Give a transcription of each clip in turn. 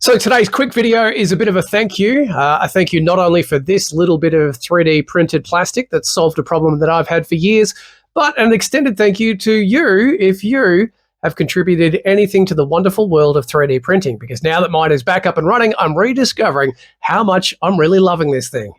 So today's quick video is a bit of a thank you. A thank you not only for this little bit of 3D printed plastic that solved a problem that I've had for years, but an extended thank you to you if you have contributed anything to the wonderful world of 3D printing. Because now that mine is back up and running, I'm rediscovering how much I'm really loving this thing.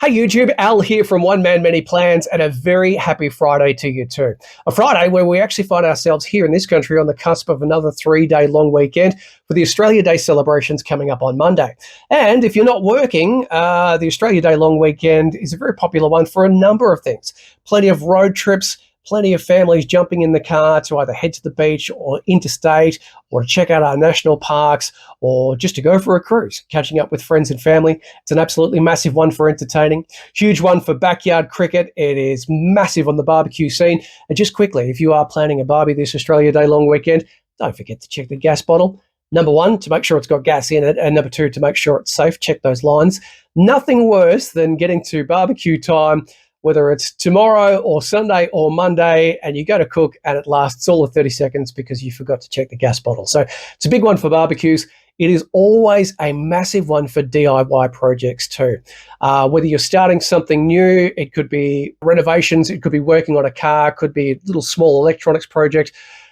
Hey YouTube, Al here from One Man Many Plans, and a very happy Friday to you too. A Friday where we actually find ourselves here in this country on the cusp of another 3-day long weekend for the Australia Day celebrations coming up on Monday. And if you're not working, the Australia Day long weekend is a very popular one for a number of things. Plenty of road trips, plenty of families jumping in the car to either head to the beach or interstate or to check out our national parks or just to go for a cruise, catching up with friends and family. It's an absolutely massive one for entertaining, huge one for backyard cricket. It is massive on the barbecue scene. And just quickly, if you are planning a barbie this Australia Day long weekend, don't forget to check the gas bottle. Number one, to make sure it's got gas in it, and number two, to make sure it's safe. Check those lines. Nothing worse than getting to barbecue time, whether it's tomorrow or Sunday or Monday, and you go to cook and it lasts all of 30 seconds because you forgot to check the gas bottle. So it's a big one for barbecues. It is always a massive one for DIY projects too. Whether you're starting something new, it could be renovations, it could be working on a car, it could be a little small electronics project.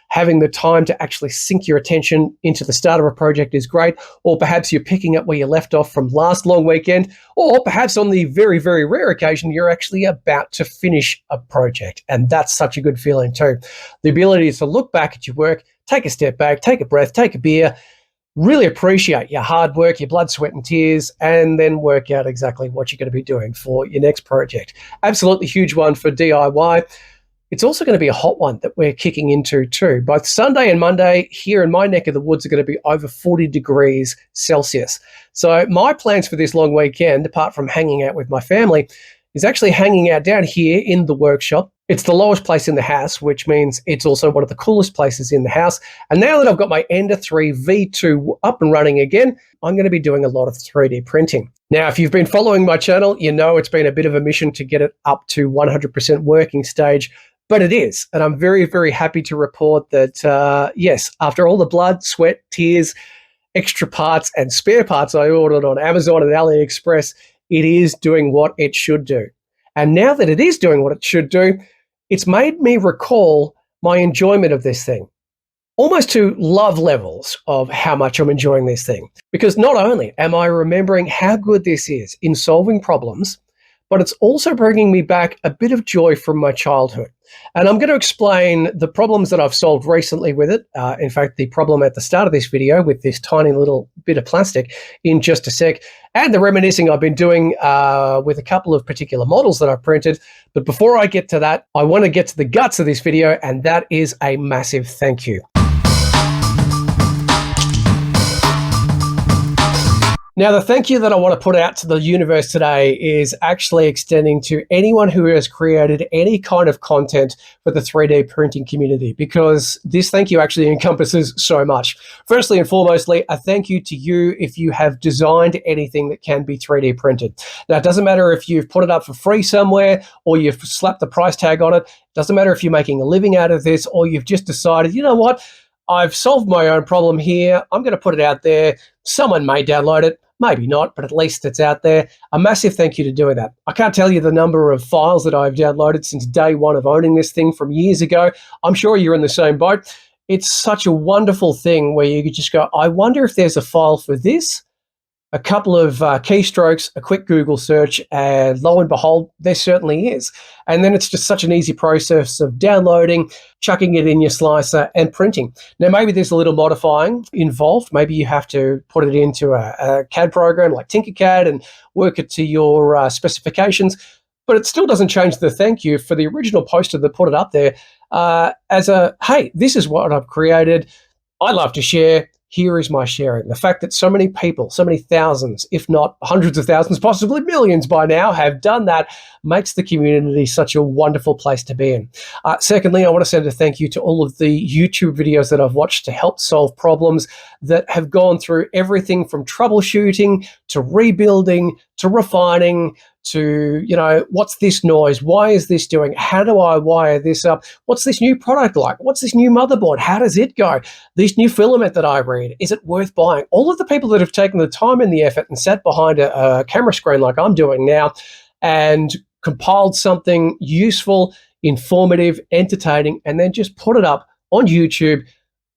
Having the time to actually sink your attention into the start of a project is great, or perhaps you're picking up where you left off from last long weekend, or perhaps on the very, very rare occasion, you're actually about to finish a project, and that's such a good feeling too. The ability to look back at your work, take a step back, take a breath, take a beer, really appreciate your hard work, your blood, sweat, and tears, and then work out exactly what you're going to be doing for your next project. Absolutely huge one for DIY. It's also going to be a hot one that we're kicking into too. Both Sunday and Monday here in my neck of the woods are going to be over 40 degrees Celsius. So my plans for this long weekend, apart from hanging out with my family, is actually hanging out down here in the workshop. It's the lowest place in the house, which means it's also one of the coolest places in the house. And now that I've got my Ender 3 V2 up and running again, I'm going to be doing a lot of 3D printing. Now, if you've been following my channel, you know it's been a bit of a mission to get it up to 100% working stage. But it is, and I'm very, very happy to report that, yes, after all the blood, sweat, tears, extra parts and spare parts I ordered on Amazon and AliExpress, it is doing what it should do. And now that it is doing what it should do, it's made me recall my enjoyment of this thing, almost to love levels of how much I'm enjoying this thing. Because not only am I remembering how good this is in solving problems, but it's also bringing me back a bit of joy from my childhood. And I'm going to explain the problems that I've solved recently with it. In fact, the problem at the start of this video with this tiny little bit of plastic in just a sec, and the reminiscing I've been doing with a couple of particular models that I've printed. But before I get to that, I want to get to the guts of this video, and that is a massive thank you. Now, the thank you that I want to put out to the universe today is actually extending to anyone who has created any kind of content for the 3D printing community, because this thank you actually encompasses so much. Firstly and foremostly, a thank you to you if you have designed anything that can be 3D printed. Now, it doesn't matter if you've put it up for free somewhere or you've slapped the price tag on it. It doesn't matter if you're making a living out of this or you've just decided, you know what, I've solved my own problem here. I'm going to put it out there. Someone may download it, maybe not, but at least it's out there. A massive thank you to doing that. I can't tell you the number of files that I've downloaded since day one of owning this thing from years ago. I'm sure you're in the same boat. It's such a wonderful thing where you could just go, I wonder if there's a file for this. A couple of keystrokes, a quick Google search, and lo and behold, there certainly is. And then it's just such an easy process of downloading, chucking it in your slicer, and printing. Now, maybe there's a little modifying involved. Maybe you have to put it into a CAD program like Tinkercad and work it to your specifications, but it still doesn't change the thank you for the original poster that put it up there as a, hey, this is what I've created. I love to share. Here is my sharing. The fact that so many people, so many thousands, if not hundreds of thousands, possibly millions by now, have done that makes the community such a wonderful place to be in. Secondly, I want to send a thank you to all of the YouTube videos that I've watched to help solve problems that have gone through everything from troubleshooting to rebuilding to refining to, what's this noise? Why is this doing? How do I wire this up? What's this new product like? What's this new motherboard? How does it go? This new filament that I read, is it worth buying? All of the people that have taken the time and the effort and sat behind a camera screen like I'm doing now and compiled something useful, informative, entertaining, and then just put it up on YouTube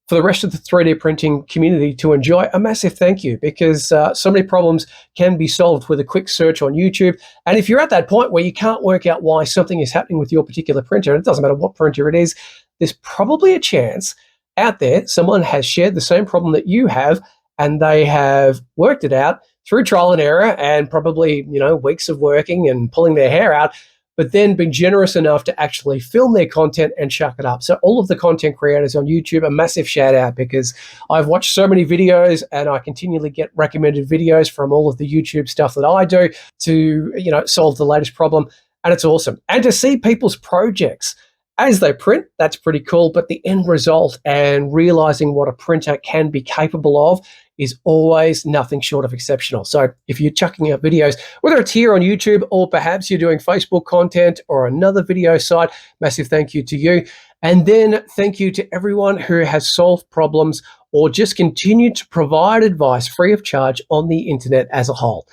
for the rest of the 3D printing community to enjoy, a massive thank you, because so many problems can be solved with a quick search on YouTube. And if you're at that point where you can't work out why something is happening with your particular printer, and it doesn't matter what printer it is, there's probably a chance out there someone has shared the same problem that you have, and they have worked it out through trial and error and probably, weeks of working and pulling their hair out, but then been generous enough to actually film their content and chuck it up. So all of the content creators on YouTube, a massive shout out, because I've watched so many videos and I continually get recommended videos from all of the YouTube stuff that I do to, solve the latest problem. And it's awesome. And to see people's projects as they print, that's pretty cool. But the end result and realizing what a printer can be capable of is always nothing short of exceptional. So if you're chucking out videos, whether it's here on YouTube or perhaps you're doing Facebook content or another video site, massive thank you to you. And then thank you to everyone who has solved problems or just continued to provide advice free of charge on the internet as a whole.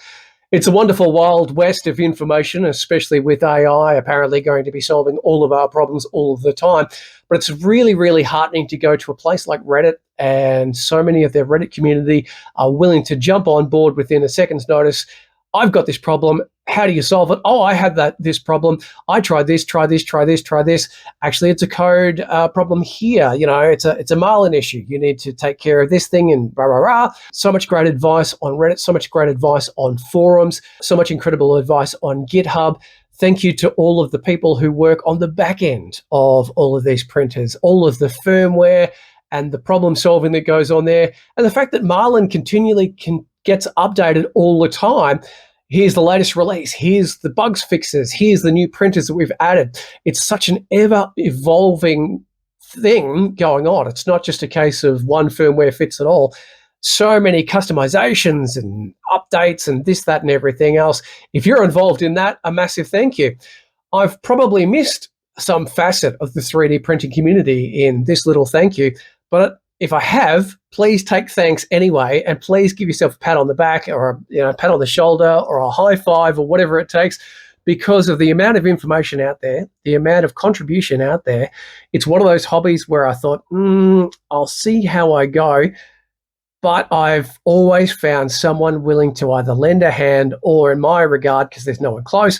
It's a wonderful wild west of information, especially with AI apparently going to be solving all of our problems all of the time. But it's really, really heartening to go to a place like Reddit, and so many of their Reddit community are willing to jump on board within a second's notice. I've got this problem. How do you solve it? Oh, I had this problem. I tried this, try this, try this, try this. Actually, it's a code problem here. It's a Marlin issue. You need to take care of this thing and rah, rah, rah. So much great advice on Reddit, so much great advice on forums, so much incredible advice on GitHub. Thank you to all of the people who work on the back end of all of these printers, all of the firmware and the problem solving that goes on there. And the fact that Marlin continually gets updated all the time. Here's the latest release. Here's the bugs fixes. Here's the new printers that we've added. It's such an ever-evolving thing going on. It's not just a case of one firmware fits it all. So many customizations and updates and this, that, and everything else. If you're involved in that, a massive thank you. I've probably missed some facet of the 3D printing community in this little thank you, but if I have, please take thanks anyway, and please give yourself a pat on the back or a pat on the shoulder or a high five or whatever it takes, because of the amount of information out there, the amount of contribution out there. It's one of those hobbies where I thought, I'll see how I go, but I've always found someone willing to either lend a hand or, in my regard, because there's no one close,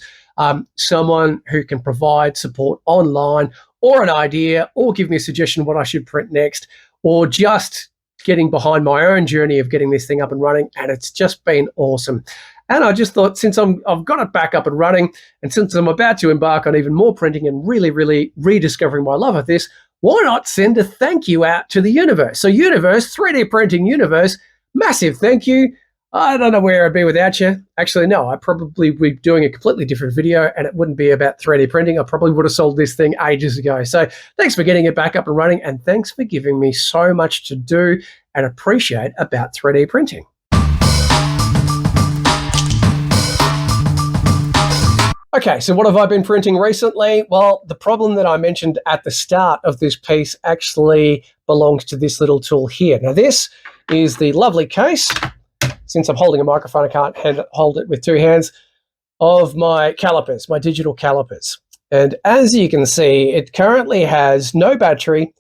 someone who can provide support online or an idea or give me a suggestion what I should print next, or just getting behind my own journey of getting this thing up and running. And it's just been awesome. And I just thought, since I've got it back up and running, and since I'm about to embark on even more printing and really, really rediscovering my love of this, why not send a thank you out to the universe? So universe, 3D printing universe, massive thank you. I don't know where I'd be without you. Actually, no, I'd probably be doing a completely different video, and it wouldn't be about 3D printing. I probably would have sold this thing ages ago. So thanks for getting it back up and running, and thanks for giving me so much to do and appreciate about 3D printing. Okay, so what have I been printing recently? Well, the problem that I mentioned at the start of this piece actually belongs to this little tool here. Now, this is the lovely case. Since I'm holding a microphone, I can't hold it with two hands, of my calipers, my digital calipers. And as you can see, it currently has no battery,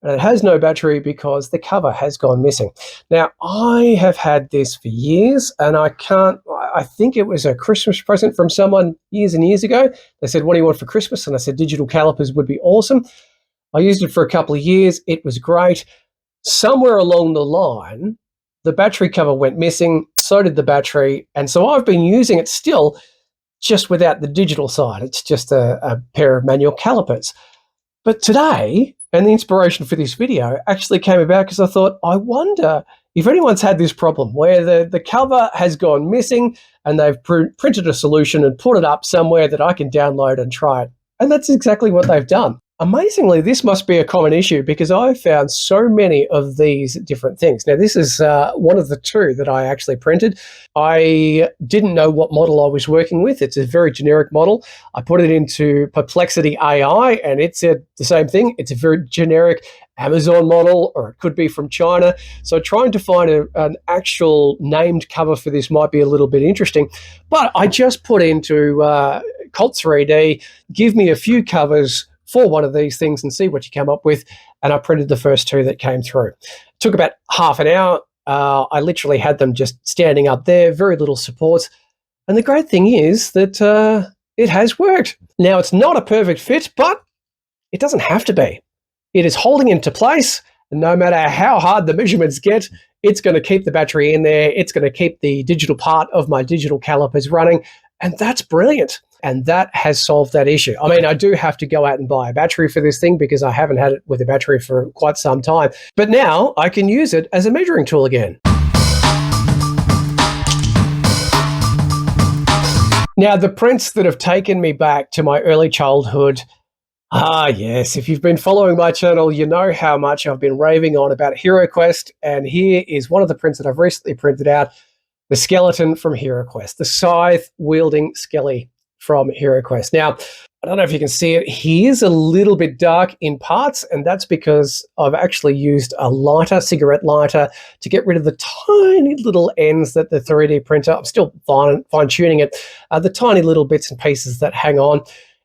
and it has no battery because the cover has gone missing. Now, I have had this for years, and I think it was a Christmas present from someone years and years ago. They said, what do you want for Christmas? And I said, digital calipers would be awesome. I used it for a couple of years. It was great. Somewhere along the line, the battery cover went missing, so did the battery, and so I've been using it still, just without the digital side. It's just a pair of manual calipers. But today, and the inspiration for this video actually came about because I thought, I wonder if anyone's had this problem where the cover has gone missing and they've printed a solution and put it up somewhere that I can download and try it. And that's exactly what they've done. Amazingly, this must be a common issue because I found so many of these different things. Now, this is one of the two that I actually printed. I didn't know what model I was working with. It's a very generic model. I put it into Perplexity AI and it said the same thing. It's a very generic Amazon model, or it could be from China. So trying to find an actual named cover for this might be a little bit interesting. But I just put into Cult 3D, give me a few covers for one of these things and see what you come up with. And I printed the first two that came through. It took about half an hour. I literally had them just standing up there, very little support. And the great thing is that it has worked. Now, it's not a perfect fit, but it doesn't have to be. It is holding into place. And no matter how hard the measurements get, it's going to keep the battery in there. It's going to keep the digital part of my digital calipers running. And that's brilliant. And that has solved that issue. I mean, I do have to go out and buy a battery for this thing because I haven't had it with a battery for quite some time. But now I can use it as a measuring tool again. Now, the prints that have taken me back to my early childhood. Yes, if you've been following my channel, you know how much I've been raving on about HeroQuest. And here is one of the prints that I've recently printed out, the skeleton from HeroQuest, the scythe-wielding skelly from HeroQuest. Now, I don't know if you can see it. He is a little bit dark in parts, and that's because I've actually used a lighter, cigarette lighter, to get rid of the tiny little ends that the 3D printer, I'm still fine-tuning it, the tiny little bits and pieces that hang on.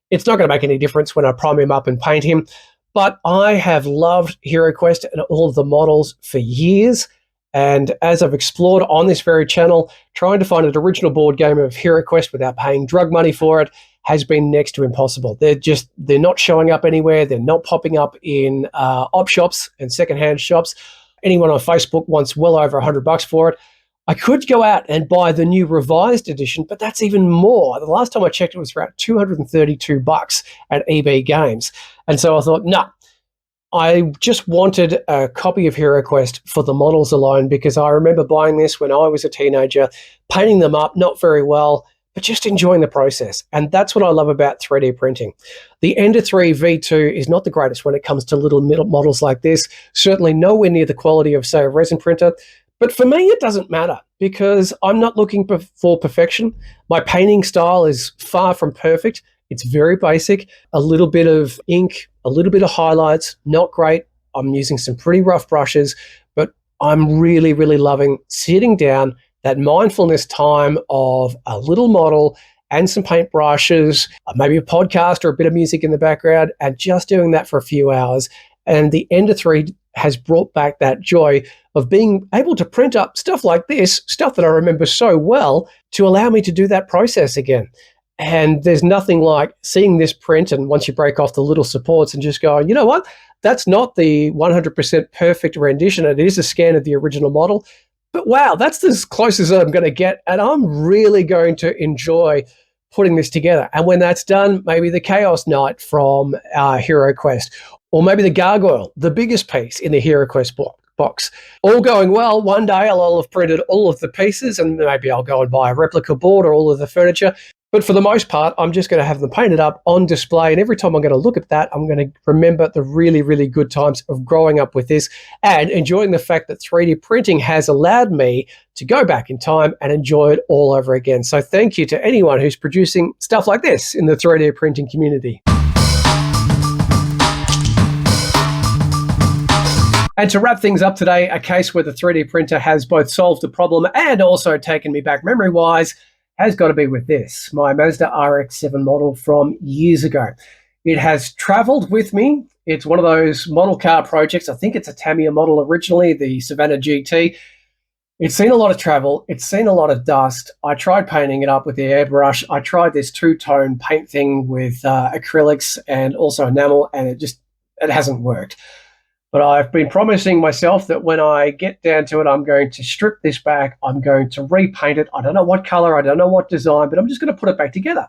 It's not going to make any difference when I prime him up and paint him, but I have loved HeroQuest and all of the models for years. And as I've explored on this very channel, trying to find an original board game of HeroQuest without paying drug money for it has been next to impossible. They're not showing up anywhere. They're not popping up in op shops and secondhand shops. Anyone on Facebook wants well over $100 for it. I could go out and buy the new revised edition, but that's even more. The last time I checked, it was around $232 at EB Games. And so I thought, no, I just wanted a copy of HeroQuest for the models alone because I remember buying this when I was a teenager, painting them up, not very well, but just enjoying the process. And that's what I love about 3D printing. The Ender 3 V2 is not the greatest when it comes to little models like this, certainly nowhere near the quality of, say, a resin printer. But for me, it doesn't matter because I'm not looking for perfection. My painting style is far from perfect. It's very basic, a little bit of ink, a little bit of highlights, not great. I'm using some pretty rough brushes, but I'm really, really loving sitting down, that mindfulness time of a little model and some paint brushes, maybe a podcast or a bit of music in the background, and just doing that for a few hours. And the Ender 3 has brought back that joy of being able to print up stuff like this, stuff that I remember so well, to allow me to do that process again. And there's nothing like seeing this print, and once you break off the little supports and just going, you know what, that's not the 100% perfect rendition. It is a scan of the original model. But wow, that's as close as I'm going to get. And I'm really going to enjoy putting this together. And when that's done, maybe the Chaos Knight from HeroQuest, or maybe the Gargoyle, the biggest piece in the HeroQuest box. All going well, one day I'll have printed all of the pieces and maybe I'll go and buy a replica board or all of the furniture. But for the most part, I'm just going to have them painted up on display. And every time I'm going to look at that, I'm going to remember the really, really good times of growing up with this and enjoying the fact that 3D printing has allowed me to go back in time and enjoy it all over again. So thank you to anyone who's producing stuff like this in the 3D printing community. And to wrap things up today, a case where the 3D printer has both solved the problem and also taken me back memory-wise has got to be with this, my Mazda RX-7 model from years ago. It has traveled with me. It's one of those model car projects. I think it's a Tamiya model originally, the Savannah GT. It's seen a lot of travel. It's seen a lot of dust. I tried painting it up with the airbrush. I tried this two-tone paint thing with acrylics and also enamel, and it hasn't worked. But I've been promising myself that when I get down to it, I'm going to strip this back. I'm going to repaint it. I don't know what color, I don't know what design, but I'm just going to put it back together.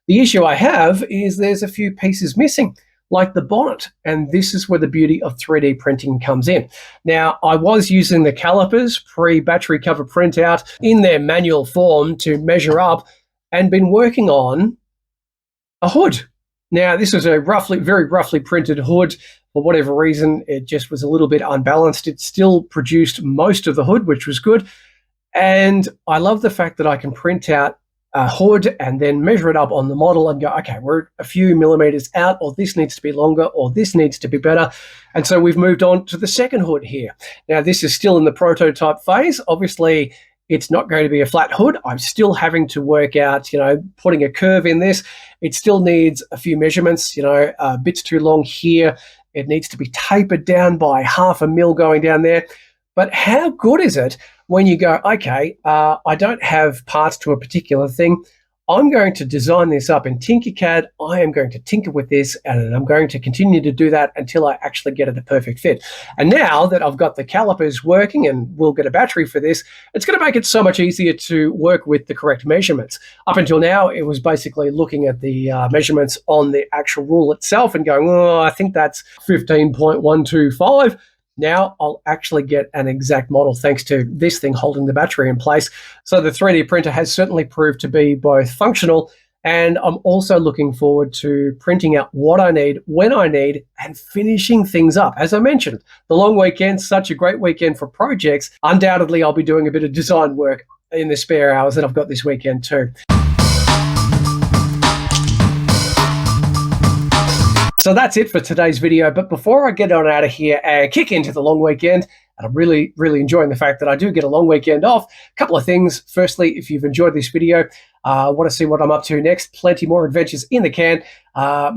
The issue I have is there's a few pieces missing, like the bonnet. And this is where the beauty of 3D printing comes in. Now, I was using the calipers, pre-battery cover printout, in their manual form to measure up and been working on a hood. Now, this was a very roughly printed hood. For whatever reason, it just was a little bit unbalanced. It still produced most of the hood, which was good. And I love the fact that I can print out a hood and then measure it up on the model and go, okay, we're a few millimeters out, or this needs to be longer, or this needs to be better. And so we've moved on to the second hood here. Now, this is still in the prototype phase. Obviously, it's not going to be a flat hood. I'm still having to work out, putting a curve in this. It still needs a few measurements, a bit's too long here. It needs to be tapered down by 0.5 mil going down there. But how good is it when you go, okay, I don't have parts to a particular thing. I'm going to design this up in Tinkercad. I am going to tinker with this, and I'm going to continue to do that until I actually get it a perfect fit. And now that I've got the calipers working and we'll get a battery for this, it's going to make it so much easier to work with the correct measurements. Up until now, it was basically looking at the measurements on the actual rule itself and going, oh, I think that's 15.125. Now I'll actually get an exact model thanks to this thing holding the battery in place. So the 3D printer has certainly proved to be both functional, and I'm also looking forward to printing out what I need, when I need, and finishing things up. As I mentioned, the long weekend, such a great weekend for projects. Undoubtedly, I'll be doing a bit of design work in the spare hours that I've got this weekend too. So that's it for today's video. But before I get on out of here and kick into the long weekend, and I'm really enjoying the fact that I do get a long weekend off, a couple of things. Firstly, if you've enjoyed this video, want to see what I'm up to next, plenty more adventures in the can.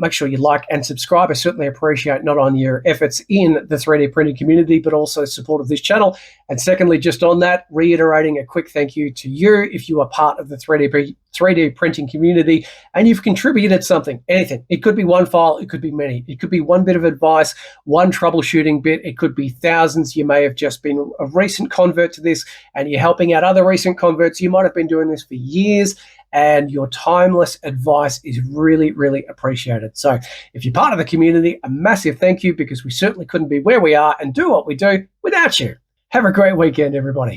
Make sure you like and subscribe. I certainly appreciate not only your efforts in the 3D printing community, but also support of this channel. And secondly, just on that, reiterating a quick thank you to you if you are part of the 3D printing community and you've contributed something, anything. It could be one file, it could be many. It could be one bit of advice, one troubleshooting bit. It could be thousands. You may have just been a recent convert to this and you're helping out other recent converts. You might have been doing this for years, and your timeless advice is really appreciated. So if you're part of the community, a massive thank you, because we certainly couldn't be where we are and do what we do without you. Have a great weekend, everybody.